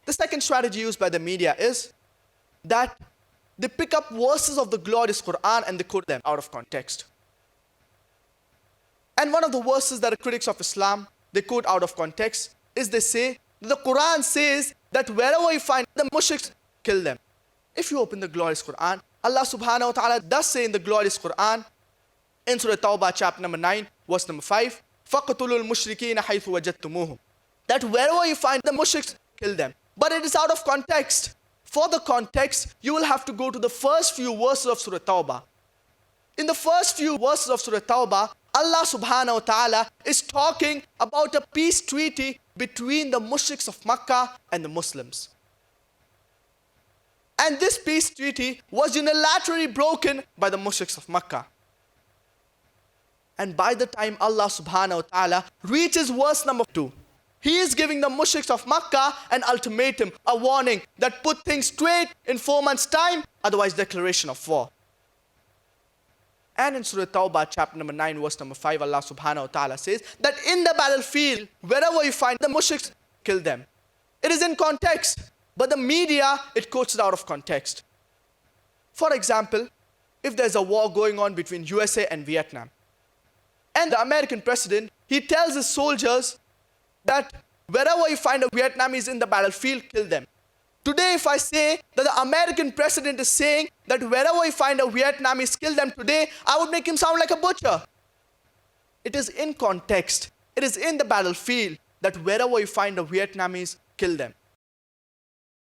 The second strategy used by the media is that they pick up verses of the glorious Qur'an and they quote them out of context. And one of the verses that the critics of Islam, they quote out of context is they say, the Qur'an says that wherever you find the mushriks, kill them. If you open the glorious Qur'an, Allah subhanahu wa ta'ala does say in the glorious Qur'an, in Surah Tawbah chapter number 9, verse number 5, فَقْتُلُوا الْمُشْرِكِينَ حَيْثُ وَجَدْتُمُوهُم, that wherever you find the mushriks, kill them. But it is out of context. For the context, you will have to go to the first few verses of Surah Tawbah. In the first few verses of Surah Tawbah, Allah subhanahu wa ta'ala is talking about a peace treaty between the mushriks of Makkah and the Muslims. And this peace treaty was unilaterally broken by the mushriks of Makkah. And by the time Allah subhanahu wa ta'ala reaches verse number 2, He is giving the mushriks of Makkah an ultimatum, a warning that put things straight in 4 months' time, otherwise declaration of war. And in Surah Tawbah, chapter number 9, verse number 5, Allah subhanahu wa ta'ala says that in the battlefield, wherever you find the mushriks, kill them. It is in context, but the media, it quotes it out of context. For example, if there's a war going on between USA and Vietnam, and the American president, he tells his soldiers that wherever you find a Vietnamese in the battlefield, kill them. Today, if I say that the American president is saying that wherever you find a Vietnamese, kill them today, I would make him sound like a butcher. It is in context. It is in the battlefield that wherever you find a Vietnamese, kill them.